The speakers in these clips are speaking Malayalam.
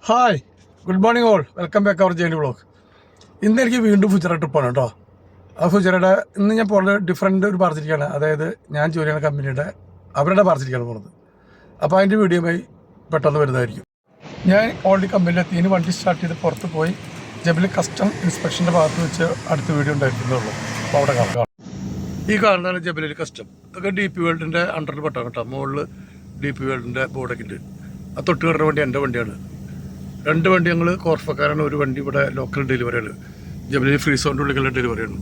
Hi, good morning all. Welcome back our journey vlog. ഇന്ന് എനിക്ക് വീണ്ടും ഫുജറ ട്രിപ്പാണ് കേട്ടോ. ആ ഫുജറയുടെ ഇന്ന് ഞാൻ പോകുന്നത് ഡിഫറെൻ്റ് ഒരു പാർട്ടിക്കാണ്. അതായത് ഞാൻ ജോലി ചെയ്യുന്ന കമ്പനിയുടെ അവരുടെ പാർട്ടിക്കാണ് പോകുന്നത്. അപ്പോൾ അതിൻ്റെ വീഡിയോയുമായി പെട്ടെന്ന് വരുന്നതായിരിക്കും. ഞാൻ ഓൾറെഡി കമ്പനിയിലെത്തി. ഇനി വണ്ടി സ്റ്റാർട്ട് ചെയ്ത് പുറത്ത് പോയി ജബിൽ കസ്റ്റം ഇൻസ്പെക്ഷൻ്റെ ഭാഗത്ത് വെച്ച് അടുത്ത വീഡിയോ ഉണ്ടായിരിക്കുന്നുള്ളൂ. അപ്പോൾ അവിടെ കാണാം. ഈ കാണുന്നതാണ് ജബലിൽ കസ്റ്റം. ഇതൊക്കെ ഡി പി വേൾഡിൻ്റെ അണ്ടറിൽ പെട്ടാണ് കേട്ടോ. മുകളിൽ ഡി പി വേൾഡിൻ്റെ ബോർഡൊക്കെ ഉണ്ട്. ആ തൊട്ട് കയറുന്ന വണ്ടി എൻ്റെ വണ്ടിയാണ്. രണ്ട് വണ്ടി ഞങ്ങൾ കോർഫക്കാരാണ്. ഒരു വണ്ടി ഇവിടെ ലോക്കൽ ഡെലിവറിയാണ്. ജബലി ഫ്രീ സോണിൻ്റെ ഉള്ളിലുള്ള ഡെലിവറിയാണ്.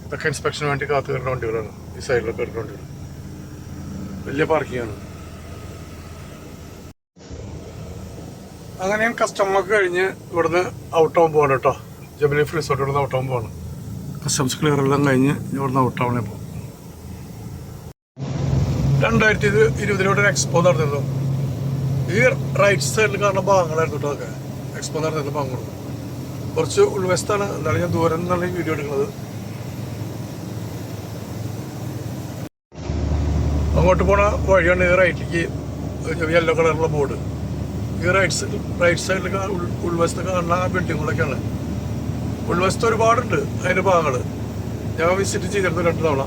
ഇതൊക്കെ ഇൻസ്പെക്ഷന് വേണ്ടി കാത്തു കയറുന്ന വണ്ടികളാണ്. ഈ സൈഡിലൊക്കെ വരുന്ന വണ്ടികൾ. വലിയ പാർക്കിംഗ് ആണ്. അങ്ങനെ ഞാൻ കസ്റ്റമർക്ക് കഴിഞ്ഞ് ഇവിടുന്ന് ഔട്ടാവാൻ പോവാണ് കേട്ടോ. ജബലി ഫ്രീ സോണിൽ ഇവിടുന്ന് ഔട്ടാവാൻ പോവാണ്. കസ്റ്റംസ് ക്ലിയർ എല്ലാം കഴിഞ്ഞ് ഇവിടുന്ന് ഔട്ടാവണേ പോകും. 2020 ഒരു എക്സ്പോ നടന്നിരുന്നു. ഈ റൈറ്റ് സൈഡിൽ കാണുന്ന ഭാഗങ്ങളായിരുന്നു കേട്ടോ. അതൊക്കെ എക്സ്പോ നടന്നിരുന്ന ഭാഗങ്ങൾ കുറച്ച് ഉൾവശത്താണ്. എന്നാലും ഞാൻ ദൂരം നിന്നാണ് ഈ വീഡിയോ എടുക്കുന്നത്. അങ്ങോട്ട് പോണ വഴിയാണ് ഈ റൈറ്റിലേക്ക് യെല്ലോ കളറുള്ള ബോർഡ്. ഈ റൈറ്റ് സൈഡിൽ ഉൾവശത്ത് കാണുന്ന ആ ബിൽഡിങ്ങുകളൊക്കെയാണ്. ഉൾവശത്ത് ഒരുപാടുണ്ട് അതിൻ്റെ ഭാഗങ്ങൾ. ഞാൻ വിസിറ്റ് ചെയ്തിരുന്നു 2 തവണ.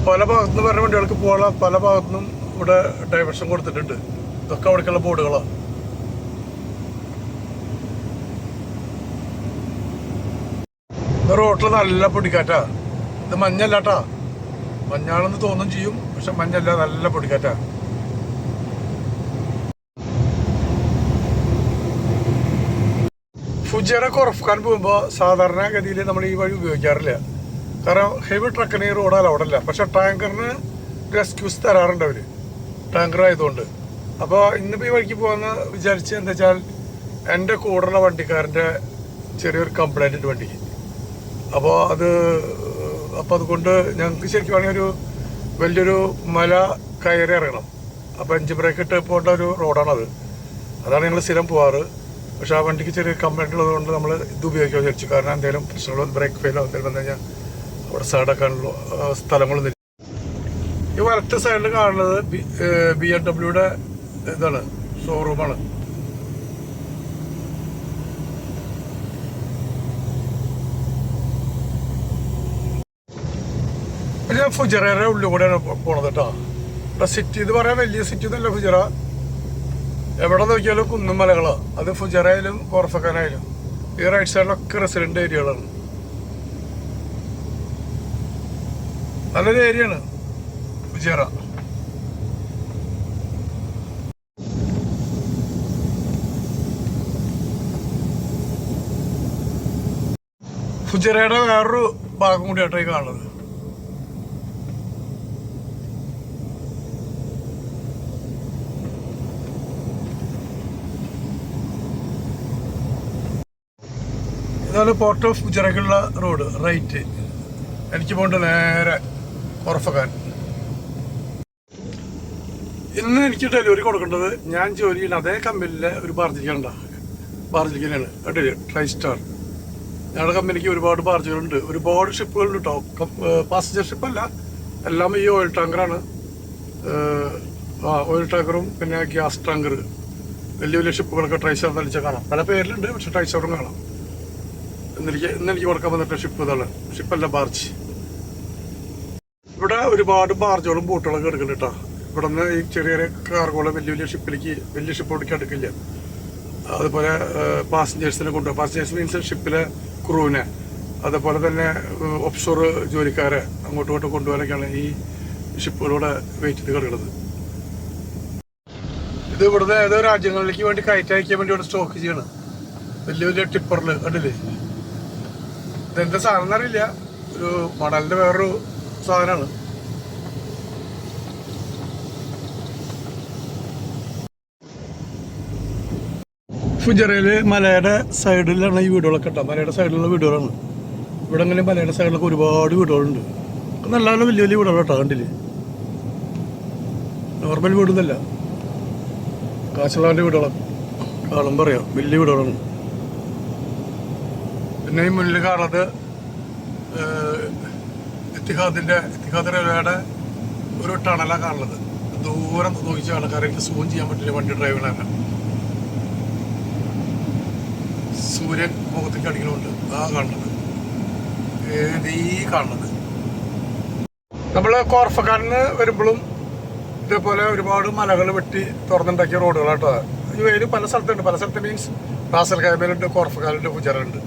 പല ഭാഗത്തുനിന്ന് പറഞ്ഞ വണ്ടികൾക്ക് പോകാൻ പല ഭാഗത്തുനിന്നും ഇവിടെ ഡൈവേർഷൻ കൊടുത്തിട്ടുണ്ട്. ഇതൊക്കെ അവിടേക്കുള്ള ബോർഡുകളാണ്. റോട്ടിൽ നല്ല പൊടിക്കാറ്റാ. ഇത് മഞ്ഞല്ലാട്ടാ. മഞ്ഞാണെന്ന് തോന്നും ചെയ്യും, പക്ഷെ മഞ്ഞല്ല, നല്ല പൊടിക്കാറ്റാ. ഫുജിയുടെ കുറഫ്ക്കാൻ പോകുമ്പോൾ സാധാരണഗതിയിൽ നമ്മൾ ഈ വഴി ഉപയോഗിക്കാറില്ല. കാരണം ഹെവി ട്രക്കിന് ഈ റോഡ് അലൗഡല്ല. പക്ഷെ ടാങ്കറിന് റെസ്ക്യൂസ് തരാറുണ്ട് അവർ, ടാങ്കർ ആയതുകൊണ്ട്. അപ്പോൾ ഇന്നിപ്പോൾ ഈ വഴിക്ക് പോകുന്ന വിചാരിച്ച് എന്താ വെച്ചാൽ എൻ്റെ കൂടെയുള്ള വണ്ടിക്കാരൻ്റെ ചെറിയൊരു കംപ്ലൈൻറ്റ് ഉണ്ട് വണ്ടിക്ക്. അപ്പോൾ അതുകൊണ്ട് ഞങ്ങൾക്ക് ശരിക്കും വേണമെങ്കിൽ വലിയൊരു മല കയറി ഇറങ്ങണം. അപ്പോൾ എഞ്ചിൻ ബ്രേക്ക് ഇട്ട് പോകേണ്ട ഒരു റോഡാണത്. അതാണ് ഞങ്ങൾ സ്ഥിരം പോവാറ്. പക്ഷെ ആ വണ്ടിക്ക് ചെറിയ കംപ്ലൈൻറ്റ് ഉള്ളതുകൊണ്ട് നമ്മൾ ഇത് ഉപയോഗിക്കാൻ വിചാരിച്ചു. കാരണം എന്തെങ്കിലും പ്രശ്നങ്ങളോ ബ്രേക്ക് ഫെയിലോ എന്തെങ്കിലും വന്നു കഴിഞ്ഞാൽ അവിടെ സൈഡാക്കാനുള്ള സ്ഥലങ്ങളൊന്നും. ഈ വലത്തെ സൈഡിൽ കാണുന്നത് BMW ഇതാണ്, ഷോറൂമാണ്. ഞാൻ ഫുജറയുടെ ഉള്ളിൽ കൂടെയാണ് പോണത് കേട്ടോ. ഇവിടെ സിറ്റി എന്ന് പറയാൻ വലിയ സിറ്റി ഒന്നുമല്ല ഫുജറ. എവിടെ നോക്കിയാലും കുന്നും മലകളാണ്. അത് ഫുജറയിലും കോർഫക്കാനായാലും ഈ റൈറ്റ് സൈഡിലൊക്കെ റെസിഡന്റ് ഏരിയകളാണ്. നല്ലൊരു ഏരിയയാണ് ഫുജറ. ഫുജറയുടെ വേറൊരു ഭാഗം കൂടിയാട്ടോ ഈ കാണുന്നത്. ഇതാണ് പോർട്ട് ഓഫ് ഫുജറയ്ക്കുള്ള റോഡ്. റൈറ്റ് എനിക്ക് പോകേണ്ട നേരെ കോർഫക്കാൻ. ഇന്ന് എനിക്ക് ഡെലിവറി കൊടുക്കേണ്ടത് ഞാൻ ജോലി ചെയ്യുന്ന അതേ കമ്പനിയിലെ ഒരു ബാർജിക്കാനാണ് കേട്ടില്ലേ, ട്രൈ സ്റ്റാർ. ഞങ്ങളുടെ കമ്പനിക്ക് ഒരുപാട് ബാർജുകളുണ്ട്, ഒരുപാട് ഷിപ്പുകളുണ്ട് കേട്ടോ. പാസഞ്ചർ ഷിപ്പല്ല, എല്ലാം ഈ ഓയിൽ ടാങ്കറാണ്. ഓയിൽ ടാങ്കറും പിന്നെ ഗ്യാസ് ടാങ്കർ, വലിയ വലിയ ഷിപ്പുകളൊക്കെ ട്രൈ സ്റ്റാർ നടിച്ചാൽ കാണാം. പല പേരിലുണ്ട്, പക്ഷെ ട്രൈ സ്റ്റാറും കാണാം. ഇന്നെനിക്ക് കൊടുക്കാൻ വന്നിട്ട് ഷിപ്പ് ഇതാണ്. ഷിപ്പല്ല, ബാർജ്. ഇവിടെ ഒരുപാട് ബാർജുകളും ബോട്ടുകളൊക്കെ എടുക്കുന്നുണ്ട് കേട്ടോ. ഇവിടെ നിന്ന് ഈ ചെറിയ ചെറിയ കാർഗോളെ വലിയ ഷിപ്പോടേക്ക് എടുക്കില്ല. അതുപോലെ പാസഞ്ചേഴ്സിനെ കൊണ്ടുപോകും. പാസഞ്ചേഴ്സ് മീൻസ് ഷിപ്പിലെ ക്രൂവിനെ, അതുപോലെ തന്നെ ഓഫ്ഷോർ ജോലിക്കാരെ അങ്ങോട്ടും ഇങ്ങോട്ടും കൊണ്ടുപോകാനൊക്കെയാണ് ഈ ഷിപ്പുകളിലൂടെ വെയിറ്റ് ചെയ്ത് കിടക്കുന്നത്. ഇത് ഇവിടുന്ന് ഏതോ രാജ്യങ്ങളിലേക്ക് വേണ്ടി കയറ്റി അയക്കാൻ വേണ്ടി ഇവിടെ സ്റ്റോക്ക് ചെയ്യണം. വലിയ വലിയ ടിപ്പറിൽ കണ്ടില്ലേ. ഇതെന്താ സാധനം എന്നറിയില്ല, ഒരു മണലിൻ്റെ വേറൊരു സാധനമാണ്. ഫുജറയില് മലയുടെ സൈഡിലാണ് ഈ വീടുകളൊക്കെ കേട്ടോ. മലയുടെ സൈഡിലുള്ള വീടുകളാണ്. ഇവിടെ അങ്ങനെ മലയുടെ സൈഡിലൊക്കെ ഒരുപാട് വീടുകളുണ്ട്. നല്ല നല്ല വലിയ വലിയ വീടുകൾ കേട്ടോ. കണ്ടില്ലേ, നോർമൽ വീടൊന്നുമല്ല, കാശുള്ളവൻ്റെ വീടുകളൊക്കെ കാണുമ്പോൾ പറയാം വലിയ വീടുകളാണ്. പിന്നെ ഈ മുന്നിൽ കാണുന്നത് ഇത്തിഹാദ് റെയിൽവേയുടെ ഒരു ടണലാണ് കാണുന്നത്. ദൂരം നോക്കിച്ച ആൾക്കാരെ എനിക്ക് സൂം ചെയ്യാൻ പറ്റില്ല വണ്ടി ഡ്രൈവിനൊക്കെ. സൂര്യൻ മുഖത്തേക്ക് അടിക്കണമുണ്ട്. ആ കാണുന്നത് ഈ കാണുന്നത്. നമ്മൾ കോർഫക്കാരന് വരുമ്പോഴും ഇതേപോലെ ഒരുപാട് മലകൾ വെട്ടി തുറന്നുണ്ടാക്കിയ റോഡുകളാട്ടോ. ഈ വേര് പല സ്ഥലത്തുണ്ട്. പല സ്ഥലത്ത് മീൻസ് റാസൽ ഖൈമയിലുണ്ട്, കോർഫക്കാലുണ്ട്, ഫുജറുണ്ട്.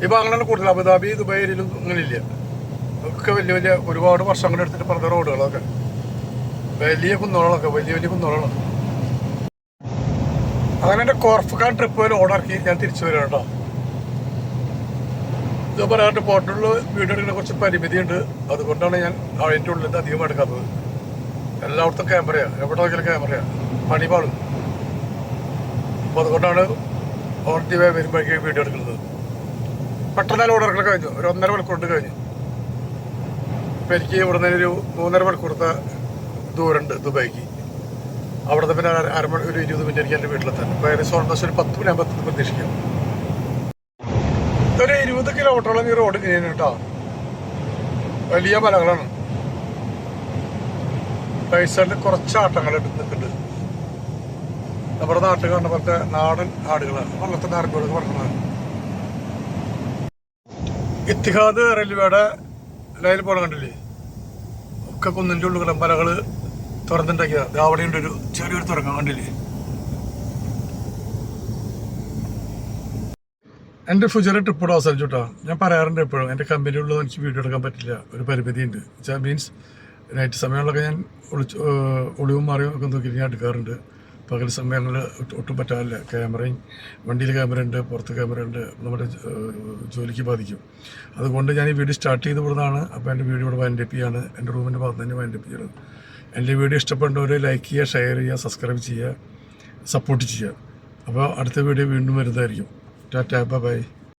ഈ ഭാഗങ്ങളാണ് കൂടുതൽ. അബുദാബി, ദുബൈയിലും അങ്ങനെയില്ല. ഒക്കെ വലിയ വലിയ ഒരുപാട് വർഷങ്ങൾ എടുത്തിട്ട് പറഞ്ഞ റോഡുകളൊക്കെ വലിയ കുന്നുകളൊക്കെ വലിയ വലിയ കുന്നുകളാണ്. അങ്ങനെ എൻ്റെ കോർഫക്കാൻ ട്രിപ്പ് ലോഡാക്കി ഞാൻ തിരിച്ചു വരാം കേട്ടോ. ഇത് പറയാറുണ്ട് പോർട്ടിലുള്ള വീഡിയോ എടുക്കുന്ന കുറച്ച് പരിമിതിയുണ്ട്. അതുകൊണ്ടാണ് ഞാൻ അതിൻ്റെ ഉള്ളിൽ നിന്ന് അധികം എടുക്കാത്തത്. എല്ലായിടത്തും ക്യാമറയാണ്, എവിടെ നോക്കിയാലും ക്യാമറയാണ്, പണി പാടും. അപ്പോൾ അതുകൊണ്ടാണ് ഓൺ ദി വേ വരുമ്പോഴേക്ക് വീഡിയോ എടുക്കുന്നത്. പെട്ടെന്ന് ലോഡ് ഇറക്കൽ കഴിഞ്ഞു. ഒരു 1.5 മണിക്കൂർ കൊണ്ട് കഴിഞ്ഞു. ഇപ്പം എനിക്ക് ഇവിടെ നിന്ന് ഒരു 3.5 മണിക്കൂറത്തെ ദൂരമുണ്ട് ദുബായിക്ക്. അവിടുത്തെ പിന്നെ ഒരു 20 മിനിറ്റ് എനിക്ക് എൻ്റെ വീട്ടിലെത്താൻ. ഇപ്പോൾ ഏകദേശം ഓൾമോസ്റ്റ് ഒരു 10 മണിയാകുമ്പോൾ എത്തുന്നത് പ്രതീക്ഷിക്കാം. ഒരു 20 കിലോമീറ്ററോളം ഈ റോഡ് കഴിഞ്ഞു കേട്ടോ. വലിയ മലകളാണ്. റൈറ്റ് സൈഡിൽ കുറച്ച് ആട്ടങ്ങൾ നിൽക്കുന്നുണ്ട്. നമ്മുടെ നാട്ടിൽ കണ്ട പോലത്തെ നാടൻ ആടുകളാണ്. വള്ളത്തെ നാരങ്ങോട് പറഞ്ഞത്. ഇത്തിഹാദ് റെയിൽവേയുടെ ലൈൻ പോലെ കണ്ടില്ലേ? ഒക്കെ കുന്നിൻ്റെ ഉള്ളുകളും മലകൾ തുറന്നുണ്ടാക്കിയത്. അവിടെയുണ്ട് ഒരു ചെറിയൊരു തുറക്കം കണ്ടില്ലേ? എൻ്റെ ഫുജറ് ട്രിപ്പോട് അവസാനിച്ചു കേട്ടോ. ഞാൻ പറയാറുണ്ട് എപ്പോഴും എൻ്റെ കമ്പനിയുള്ളത് എനിക്ക് വീഡിയോ എടുക്കാൻ പറ്റില്ല, ഒരു പരിമിതിയുണ്ട്. മീൻസ് നൈറ്റ് സമയങ്ങളിലൊക്കെ ഞാൻ ഒളിവും മാറിയും ഒക്കെ നോക്കി ഞാൻ എടുക്കാറുണ്ട്. പകൽ സമയങ്ങളിൽ ഒട്ടും പറ്റാറില്ല. ക്യാമറയും വണ്ടിയിൽ ക്യാമറ ഉണ്ട്, പുറത്ത് ക്യാമറ ഉണ്ട്. നമ്മുടെ ജോലിക്ക് ബാധിക്കും. അതുകൊണ്ട് ഞാൻ ഈ വീഡിയോ സ്റ്റാർട്ട് ചെയ്ത് വിടുന്നതാണ്. അപ്പോൾ എൻ്റെ വീഡിയോ ഇവിടെ വൈൻഡപ്പ് ചെയ്യാണ്. എൻ്റെ റൂമിൻ്റെ ഭാഗത്ത് തന്നെ വൈൻഡപ്പ് ചെയ്യണം. എൻ്റെ വീഡിയോ ഇഷ്ടപ്പെട്ടവർ ലൈക്ക് ചെയ്യുക, ഷെയർ ചെയ്യുക, സബ്സ്ക്രൈബ് ചെയ്യുക, സപ്പോർട്ട് ചെയ്യുക. അപ്പോൾ അടുത്ത വീഡിയോ വീണ്ടും വരുന്നതായിരിക്കും. ടാറ്റാ, ബൈ.